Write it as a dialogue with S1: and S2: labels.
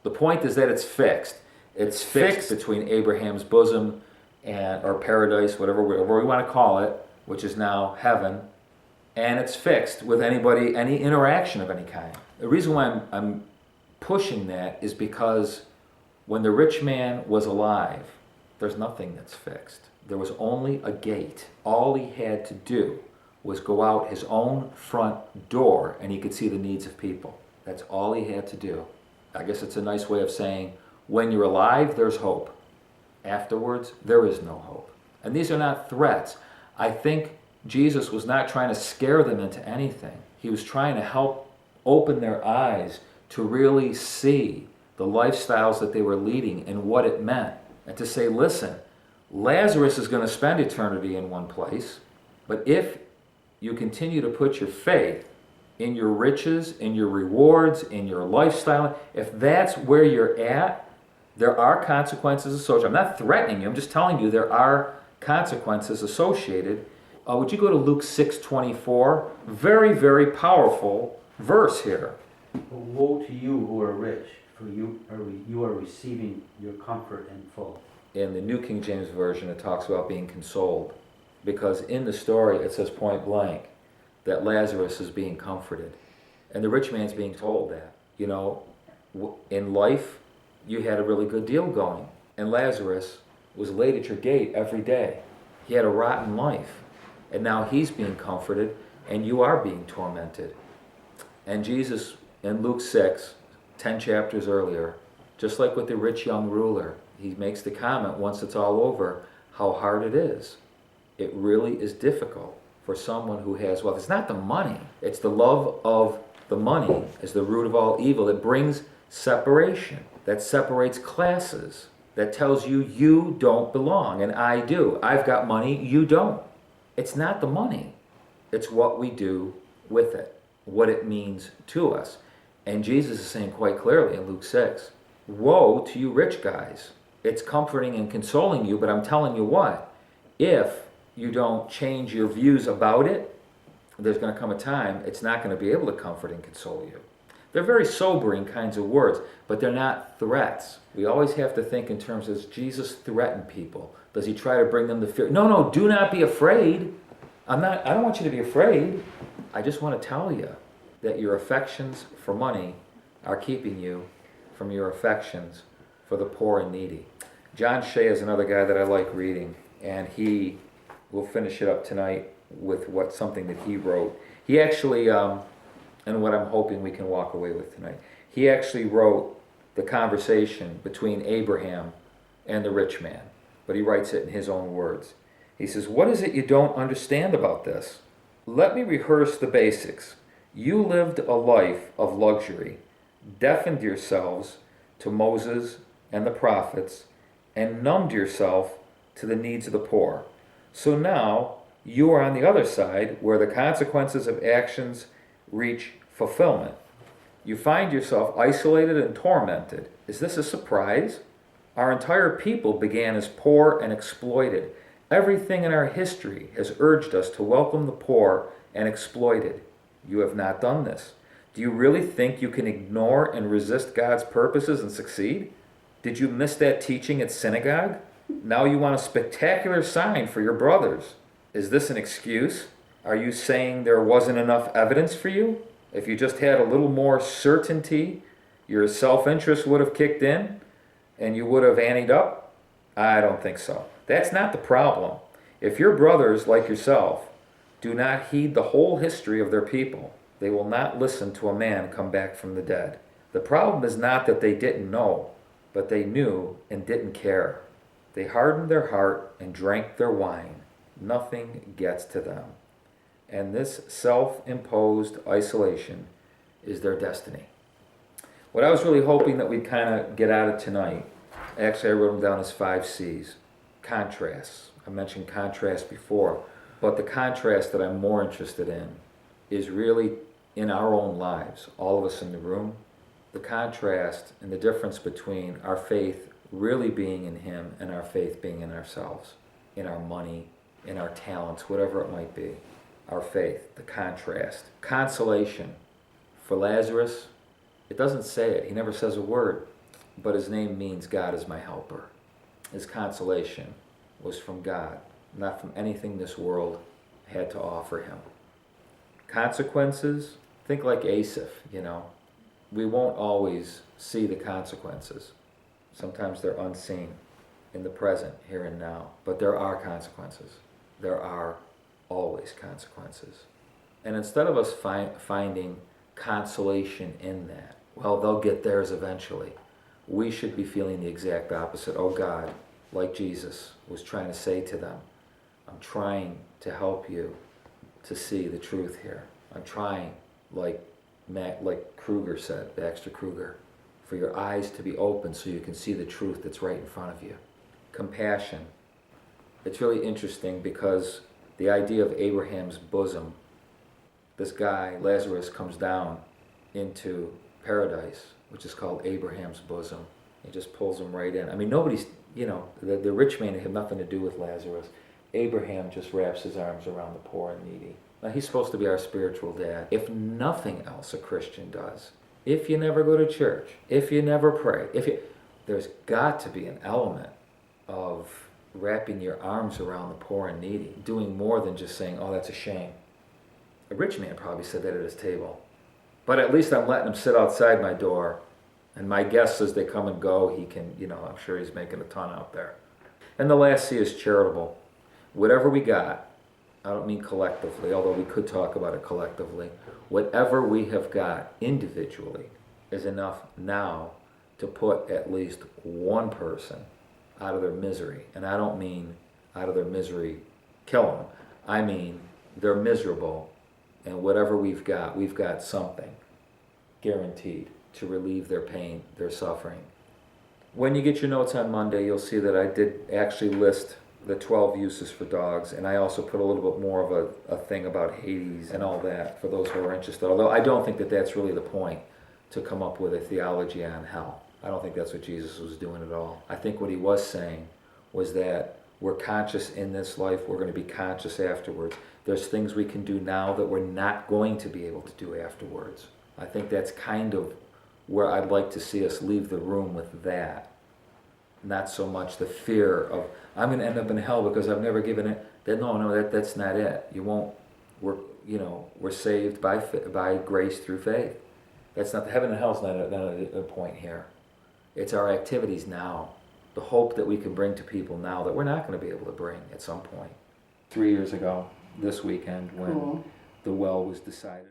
S1: The point is that it's fixed. It's fixed between Abraham's bosom and or paradise, whatever we want to call it, which is now heaven, and it's fixed with anybody, any interaction of any kind. The reason why I'm pushing that is because when the rich man was alive, there's nothing that's fixed. There was only a gate. All he had to do was go out his own front door and he could see the needs of people. That's all he had to do. I guess it's a nice way of saying, when you're alive, there's hope. Afterwards, there is no hope. And these are not threats. I think Jesus was not trying to scare them into anything. He was trying to help open their eyes to really see the lifestyles that they were leading and what it meant. And to say, listen, Lazarus is going to spend eternity in one place, but if you continue to put your faith in your riches, in your rewards, in your lifestyle, if that's where you're at, there are consequences associated. I'm not threatening you, I'm just telling you there are consequences associated. Would you go to Luke 6:24? Very, very powerful verse here.
S2: Woe to you who are rich, for you are receiving your comfort in full.
S1: In the New King James Version, it talks about being consoled. Because in the story, it says point blank that Lazarus is being comforted. And the rich man's being told that. You know, in life, you had a really good deal going. And Lazarus was laid at your gate every day. He had a rotten life. And now he's being comforted, and you are being tormented. And Jesus, in Luke 6, 10 chapters earlier, just like with the rich young ruler, he makes the comment once it's all over, how hard it is. It really is difficult for someone who has wealth. It's not the money. It's the love of the money as the root of all evil. It brings separation. That separates classes. That tells you you don't belong and I do. I've got money, you don't. It's not the money. It's what we do with it, what it means to us. And Jesus is saying quite clearly in Luke 6, woe to you rich guys. It's comforting and consoling you, but I'm telling you what, if you don't change your views about it, there's going to come a time it's not going to be able to comfort and console you. They're very sobering kinds of words, but they're not threats. We always have to think in terms of, does Jesus threaten people? Does he try to bring them to fear? No, do not be afraid. I don't want you to be afraid. I just want to tell you that your affections for money are keeping you from your affections for the poor and needy. John Shea is another guy that I like reading, and we'll finish it up tonight with something that he wrote. He actually, and what I'm hoping we can walk away with tonight, he actually wrote the conversation between Abraham and the rich man, but he writes it in his own words. He says, what is it you don't understand about this? Let me rehearse the basics. You lived a life of luxury, deafened yourselves to Moses and the prophets, and numbed yourself to the needs of the poor. So now you are on the other side where the consequences of actions reach fulfillment. You find yourself isolated and tormented. Is this a surprise? Our entire people began as poor and exploited. Everything in our history has urged us to welcome the poor and exploited. You have not done this. Do you really think you can ignore and resist God's purposes and succeed? Did you miss that teaching at synagogue? Now you want a spectacular sign for your brothers. Is this an excuse? Are you saying there wasn't enough evidence for you? If you just had a little more certainty, your self-interest would have kicked in and you would have anteed up? I don't think so. That's not the problem. If your brothers, like yourself, do not heed the whole history of their people, they will not listen to a man come back from the dead. The problem is not that they didn't know, but they knew and didn't care. They hardened their heart and drank their wine. Nothing gets to them. And this self-imposed isolation is their destiny. What I was really hoping that we'd kind of get out of tonight, actually I wrote them down as 5 C's. Contrasts. I mentioned contrast before, but the contrast that I'm more interested in is really in our own lives, all of us in the room, the contrast and the difference between our faith really being in Him and our faith being in ourselves, in our money, in our talents, whatever it might be. Our faith, the contrast. Consolation. For Lazarus, it doesn't say it. He never says a word. but his name means God is my helper. His consolation was from God, not from anything this world had to offer him. Consequences, think like Asaph, We won't always see the consequences. Sometimes they're unseen in the present, here and now. But there are consequences. There are always consequences. And instead of us finding consolation in that, well, they'll get theirs eventually, we should be feeling the exact opposite. Oh God, like Jesus was trying to say to them, I'm trying to help you to see the truth here. I'm trying, like Kruger said, Baxter Kruger, for your eyes to be open so you can see the truth that's right in front of you. Compassion. It's really interesting because the idea of Abraham's bosom, this guy, Lazarus, comes down into paradise, which is called Abraham's bosom. He just pulls him right in. I mean, nobody's, the rich man had nothing to do with Lazarus. Abraham just wraps his arms around the poor and needy. Now, he's supposed to be our spiritual dad. If nothing else a Christian does, if you never go to church, if you never pray, there's got to be an element of wrapping your arms around the poor and needy, doing more than just saying, oh, that's a shame. A rich man probably said that at his table. But at least I'm letting him sit outside my door, and my guests, as they come and go, he can, I'm sure he's making a ton out there. And the last C is charitable. Whatever we got, I don't mean collectively, although we could talk about it collectively. Whatever we have got individually is enough now to put at least one person out of their misery. And I don't mean out of their misery, kill them. I mean they're miserable, and whatever we've got something guaranteed to relieve their pain, their suffering. When you get your notes on Monday, you'll see that I did actually list the 12 uses for dogs, and I also put a little bit more of a thing about Hades and all that for those who are interested, although I don't think that that's really the point, to come up with a theology on hell. I don't think that's what Jesus was doing at all. I think what he was saying was that we're conscious in this life, we're going to be conscious afterwards. There's things we can do now that we're not going to be able to do afterwards. I think that's kind of where I'd like to see us leave the room with that. Not so much the fear of, I'm going to end up in hell because I've never given it. That's not it. You won't. We're saved by grace through faith. That's not, the heaven and hell's not a point here. It's our activities now, the hope that we can bring to people now that we're not going to be able to bring at some point. 3 years ago, this weekend, when the well was decided.